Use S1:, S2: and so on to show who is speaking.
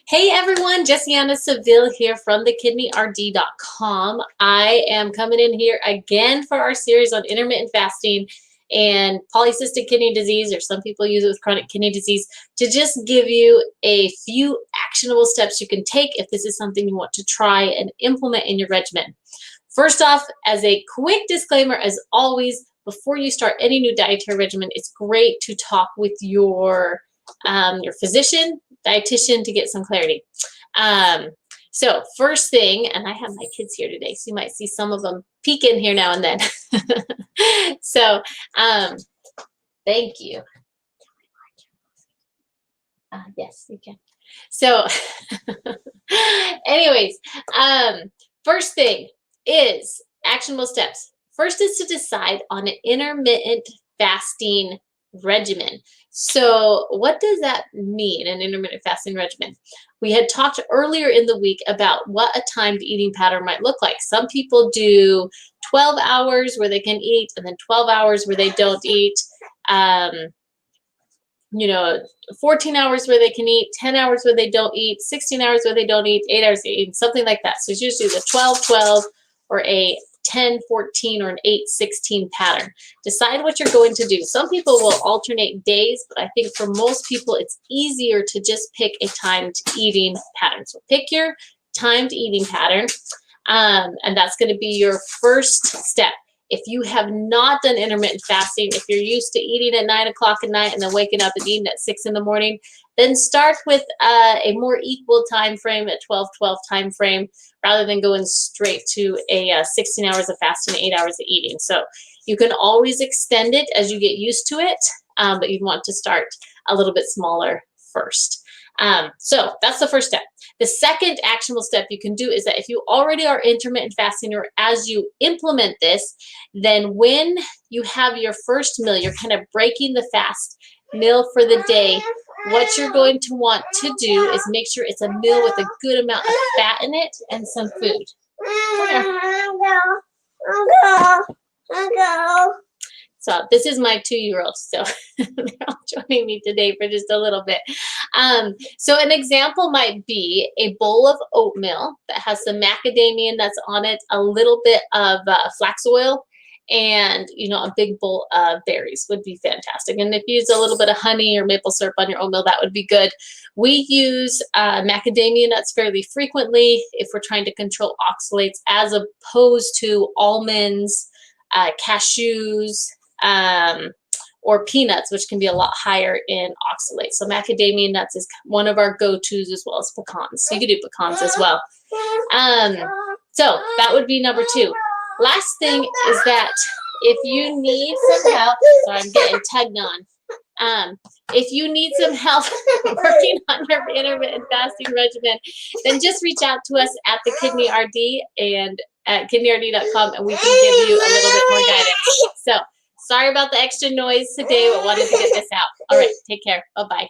S1: Hey everyone, Jessiana Seville here from thekidneyrd.com. I am coming in here again for our series on intermittent fasting and polycystic kidney disease, or some people use it with chronic kidney disease, to just give you a few actionable steps you can take if this is something you want to try and implement in your regimen. First off, as a quick disclaimer, as always, before you start any new dietary regimen, it's great to talk with your physician, dietitian, to get some clarity. So first thing, and I have my kids here today, so you might see some of them peek in here now and then. So thank you. Yes, you can. So anyways, first thing is actionable steps. First is to decide on an intermittent fasting regimen. So what does that mean, an intermittent fasting regimen? We had talked earlier in the week about what a timed eating pattern might look like. Some people do 12 hours where they can eat, and then 12 hours where they don't eat. 14 hours where they can eat, 10 hours where they don't eat, 16 hours where they don't eat, 8 hours they eat, something like that. So it's usually the 12-12 or a 10-14 or an 8-16 pattern. Decide what you're going to do. Some people will alternate days, but I think for most people it's easier to just pick a timed eating pattern. So pick your timed eating pattern, and that's going to be your first step. If you have not done intermittent fasting, if you're used to eating at 9 o'clock at night and then waking up and eating at 6 in the morning, then start with a more equal time frame, a 12-12 time frame, rather than going straight to a 16 hours of fasting and 8 hours of eating. So you can always extend it as you get used to it, but you'd want to start a little bit smaller first. So that's the first step. The second actionable step you can do is that if you already are intermittent fasting, or as you implement this, then when you have your first meal, you're kind of breaking the fast meal for the day. What you're going to want to do is make sure it's a meal with a good amount of fat in it and some food. So this is my 2-year-old, so they're all joining me today for just a little bit. So an example might be a bowl of oatmeal that has some macadamia nuts on it, a little bit of flax oil, and a big bowl of berries would be fantastic. And if you use a little bit of honey or maple syrup on your oatmeal, that would be good. We use macadamia nuts fairly frequently if we're trying to control oxalates, as opposed to almonds, cashews, or peanuts, which can be a lot higher in oxalates. So macadamia nuts is one of our go-tos, as well as pecans. So you could do pecans as well. So that would be number 2. Last thing is that if you need some help, sorry, I'm getting tugged on. If you need some help working on your intermittent fasting regimen, then just reach out to us at the Kidney RD and at kidneyrd.com, and we can give you a little bit more guidance. So sorry about the extra noise today, but wanted to get this out. All right, take care. Bye-bye.